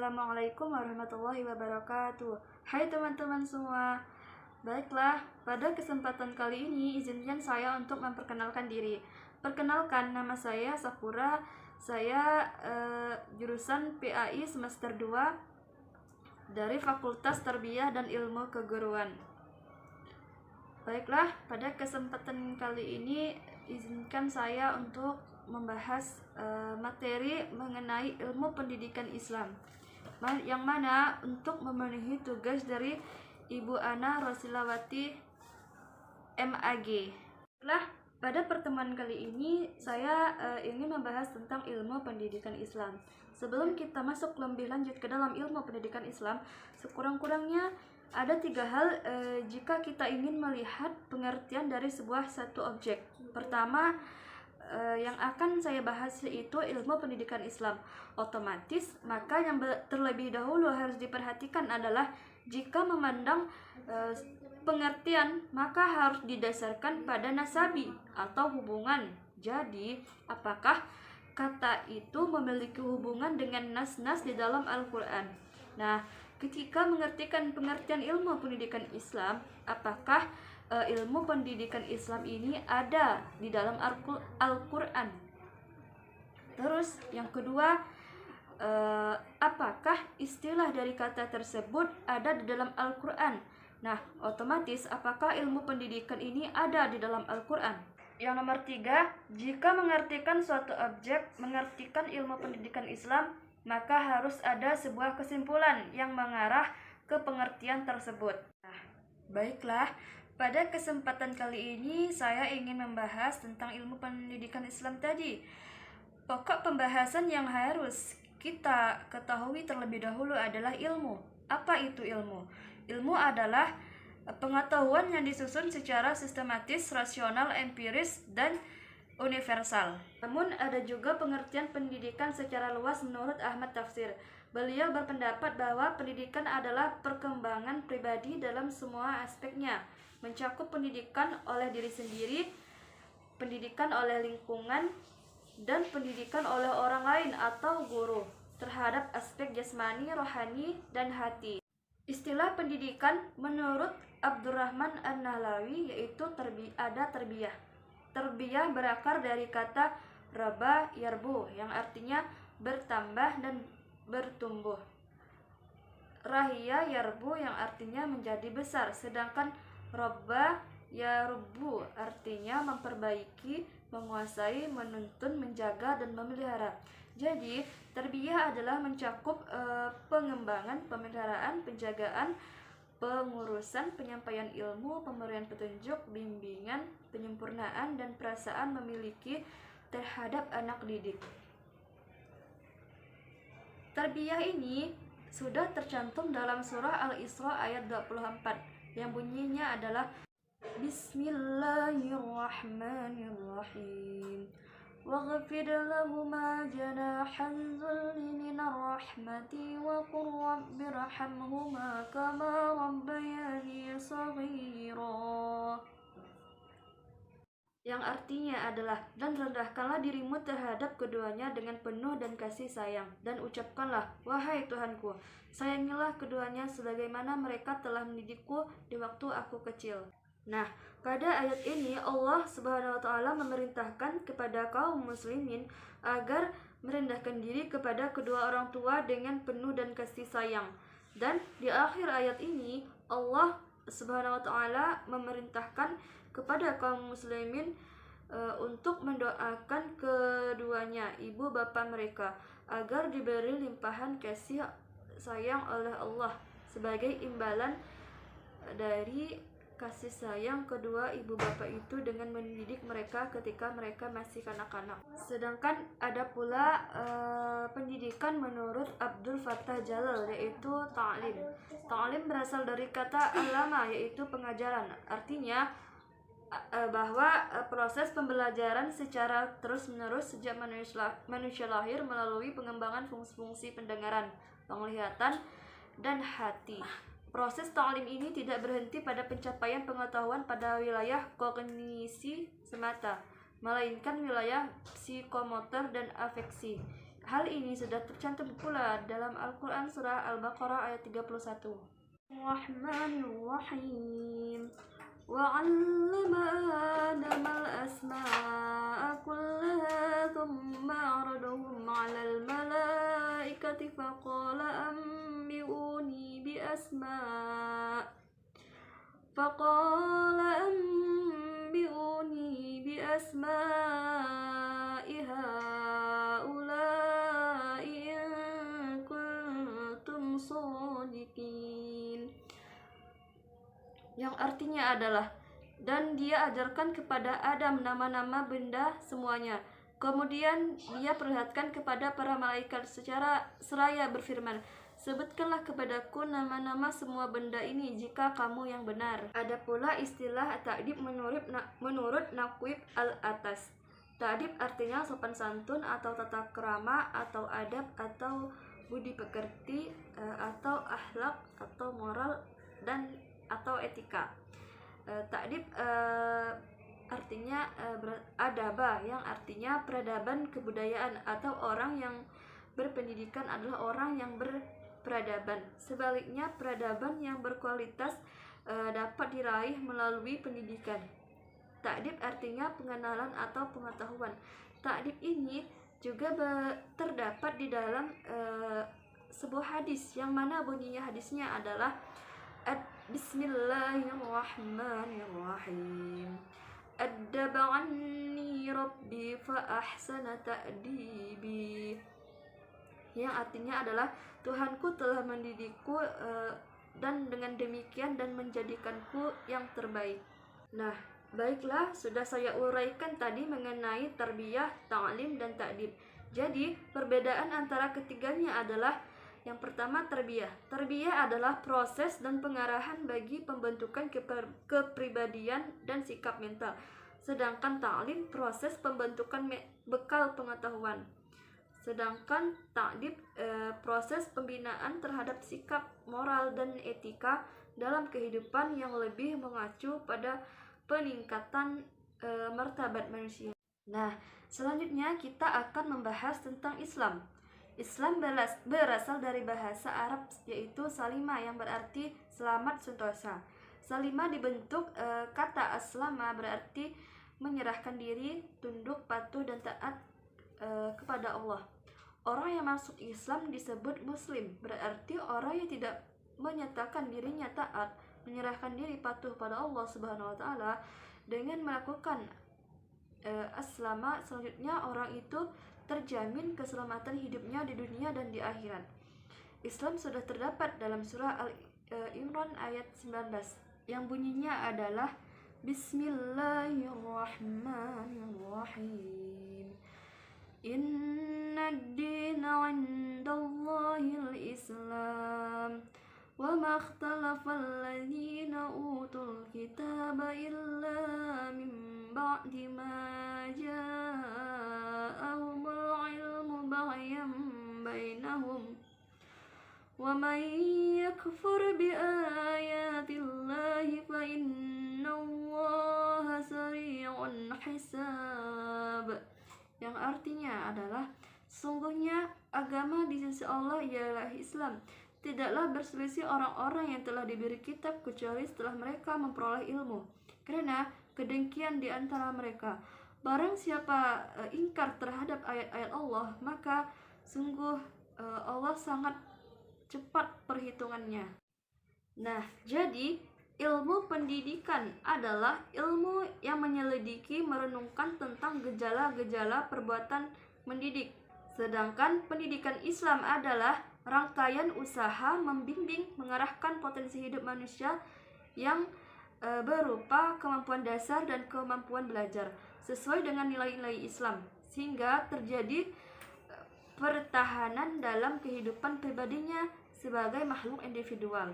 Assalamualaikum warahmatullahi wabarakatuh. Hai teman-teman semua. Baiklah, pada kesempatan kali ini izinkan saya untuk memperkenalkan diri. Perkenalkan, nama saya Sakura. Saya jurusan PAI semester 2 dari Fakultas Tarbiyah dan Ilmu Keguruan. Baiklah, pada kesempatan kali ini izinkan saya untuk membahas materi mengenai ilmu pendidikan Islam, yang mana untuk memenuhi tugas dari Ibu Ana Rosilawati MAG. Baiklah, pada pertemuan kali ini saya ingin membahas tentang ilmu pendidikan Islam. Sebelum kita masuk lebih lanjut ke dalam ilmu pendidikan Islam, sekurang-kurangnya ada 3 hal jika kita ingin melihat pengertian dari satu objek. Pertama, yang akan saya bahas yaitu ilmu pendidikan Islam. Otomatis, maka yang terlebih dahulu harus diperhatikan adalah jika memandang pengertian, maka harus didasarkan pada nasabi atau hubungan. Jadi, apakah kata itu memiliki hubungan dengan nas-nas di dalam Al-Quran? Nah, ketika mengertikan pengertian ilmu pendidikan Islam, apakah ilmu pendidikan Islam ini ada di dalam Al-Quran? Terus yang kedua, apakah istilah dari kata tersebut ada di dalam Al-Quran? Nah, otomatis apakah ilmu pendidikan ini ada di dalam Al-Quran? Yang nomor 3, jika mengartikan suatu objek, mengartikan ilmu pendidikan Islam, maka harus ada sebuah kesimpulan yang mengarah ke pengertian tersebut. Nah, baiklah, pada kesempatan kali ini saya ingin membahas tentang ilmu pendidikan Islam tadi. Pokok pembahasan yang harus kita ketahui terlebih dahulu adalah ilmu. Apa itu ilmu? Ilmu adalah pengetahuan yang disusun secara sistematis, rasional, empiris, dan universal. Namun ada juga pengertian pendidikan secara luas menurut Ahmad Tafsir. Beliau berpendapat bahwa pendidikan adalah perkembangan pribadi dalam semua aspeknya, mencakup pendidikan oleh diri sendiri, pendidikan oleh lingkungan, dan pendidikan oleh orang lain atau guru terhadap aspek jasmani, rohani, dan hati. Istilah pendidikan menurut Abdurrahman An-Nahlawi yaitu terbiyah. Terbiyah berakar dari kata raba yarbu yang artinya bertambah dan bertumbuh. Rahia yarbu yang artinya menjadi besar, sedangkan robba yarbu artinya memperbaiki, menguasai, menuntun, menjaga, dan memelihara. Jadi, terbiyah adalah mencakup pengembangan, pemeliharaan, penjagaan, pengurusan, penyampaian ilmu, pemberian petunjuk, bimbingan, penyempurnaan, dan perasaan memiliki terhadap anak didik. Tarbiyah ini sudah tercantum dalam surah Al-Isra ayat 24 yang bunyinya adalah Bismillahirrahmanirrahim. Waghfir lahuma janahan dhulli minar rahmati wa qur rabbirhamhuma kama rabbayani shaghira. Yang artinya adalah, dan rendahkanlah dirimu terhadap keduanya dengan penuh dan kasih sayang, dan ucapkanlah, wahai Tuhanku, sayangilah keduanya sebagaimana mereka telah mendidikku di waktu aku kecil. Nah, pada ayat ini Allah Subhanahu wa taala memerintahkan kepada kaum muslimin agar merendahkan diri kepada kedua orang tua dengan penuh dan kasih sayang. Dan di akhir ayat ini Allah Subhanahu wa taala memerintahkan kepada kaum muslimin untuk mendoakan keduanya, ibu bapa mereka, agar diberi limpahan kasih sayang oleh Allah sebagai imbalan dari kasih sayang kedua ibu bapa itu dengan mendidik mereka ketika mereka masih kanak-kanak. Sedangkan ada pula pendidikan menurut Abdul Fattah Jalal yaitu ta'lim. Ta'lim berasal dari kata alama yaitu pengajaran. Artinya bahwa proses pembelajaran secara terus-menerus sejak manusia lahir melalui pengembangan fungsi-fungsi pendengaran, penglihatan, dan hati. Proses ta'lim ini tidak berhenti pada pencapaian pengetahuan pada wilayah kognisi semata, melainkan wilayah psikomotor dan afeksi. Hal ini sudah tercantum pula dalam Al-Quran surah Al-Baqarah ayat 31. Rahmanirrahim. وعلم آدم الأسماء كلها ثم عرضهم على الملائكة فقال أنبئوني بأسماء هؤلاء إن كنتم صادقين. Yang artinya adalah, dan dia ajarkan kepada Adam nama-nama benda semuanya. Kemudian dia perlihatkan kepada para malaikat secara seraya berfirman, sebutkanlah kepadaku nama-nama semua benda ini jika kamu yang benar. Ada pula istilah ta'dib menurut Naqib al-Atas. Ta'dib artinya sopan santun atau tata krama atau adab atau budi pekerti atau akhlak atau moral dan atau etika. Ta'dib artinya adaba yang artinya peradaban kebudayaan atau orang yang berpendidikan adalah orang yang berperadaban. Sebaliknya peradaban yang berkualitas dapat diraih melalui pendidikan. Ta'dib artinya pengenalan atau pengetahuan. Ta'dib ini juga terdapat di dalam sebuah hadis yang mana bunyinya hadisnya adalah Bismillahirrahmanirrahim. Addaba anni rabbi fa ahsana ta'dibi. Yang artinya adalah Tuhanku telah mendidikku dan dengan demikian dan menjadikanku yang terbaik. Nah, baiklah, sudah saya uraikan tadi mengenai tarbiyah, ta'lim dan ta'dib. Jadi, perbedaan antara ketiganya adalah yang pertama tarbiyah. Tarbiyah adalah proses dan pengarahan bagi pembentukan kepribadian dan sikap mental. Sedangkan ta'lim proses pembentukan bekal pengetahuan. Sedangkan ta'dib proses pembinaan terhadap sikap moral dan etika dalam kehidupan yang lebih mengacu pada peningkatan martabat manusia. Nah, selanjutnya kita akan membahas tentang Islam. Islam berasal dari bahasa Arab yaitu salima yang berarti selamat sentosa. Salima dibentuk kata aslama berarti menyerahkan diri, tunduk, patuh dan taat kepada Allah. Orang yang masuk Islam disebut muslim, berarti orang yang tidak menyatakan dirinya taat, menyerahkan diri patuh pada Allah Subhanahu wa taala dengan melakukan aslama. Selanjutnya orang itu terjamin keselamatan hidupnya di dunia dan di akhirat. Islam sudah terdapat dalam surah Al-Imran ayat 19 yang bunyinya adalah Bismillahirrahmanirrahim. Inna ad-dina 'indallahil Islam wa ma ikhtalafa alladhina utul kitaba illa min ba'di ma ja'ahumul ilmu baghyan bainahum wa man yakfur bi ayatillahi fa innallaha sari'ul hisab. Yang artinya adalah, sungguhnya agama di sisi Allah ialah Islam. Tidaklah berselisih orang-orang yang telah diberi kitab kecuali setelah mereka memperoleh ilmu, karena kedengkian di antara mereka. Barang siapa ingkar terhadap ayat-ayat Allah, maka sungguh Allah sangat cepat perhitungannya. Nah, jadi ilmu pendidikan adalah ilmu yang menyelidiki, merenungkan tentang gejala-gejala perbuatan mendidik. Sedangkan pendidikan Islam adalah rangkaian usaha membimbing, mengarahkan potensi hidup manusia yang berupa kemampuan dasar dan kemampuan belajar sesuai dengan nilai-nilai Islam, sehingga terjadi pertahanan dalam kehidupan pribadinya sebagai makhluk individual,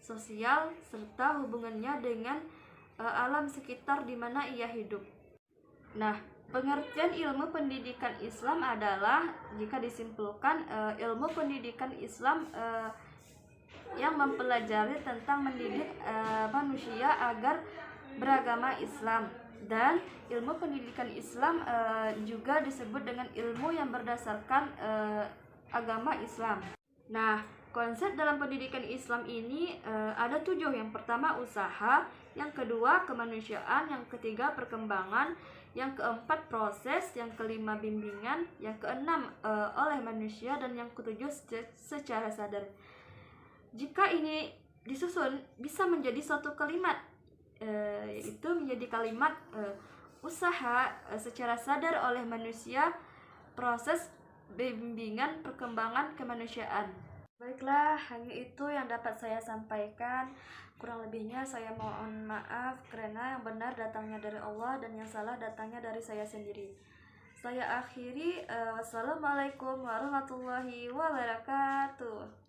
sosial, serta hubungannya dengan alam sekitar di mana ia hidup. Nah, pengertian ilmu pendidikan Islam adalah, jika disimpulkan, ilmu pendidikan Islam yang mempelajari tentang mendidik manusia agar beragama Islam, Dan ilmu pendidikan Islam juga disebut dengan ilmu yang berdasarkan agama Islam. Nah, konsep dalam pendidikan Islam ini ada 7. Yang pertama usaha, yang kedua kemanusiaan, yang ketiga perkembangan, yang keempat proses, yang kelima bimbingan, yang keenam oleh manusia, dan yang ketujuh secara sadar. Jika ini disusun bisa menjadi suatu kalimat, yaitu menjadi kalimat usaha secara sadar oleh manusia, proses, bimbingan, perkembangan, kemanusiaan. Baiklah, hanya itu yang dapat saya sampaikan. Kurang lebihnya saya mohon maaf karena yang benar datangnya dari Allah dan yang salah datangnya dari saya sendiri. Saya akhiri, wassalamualaikum warahmatullahi wabarakatuh.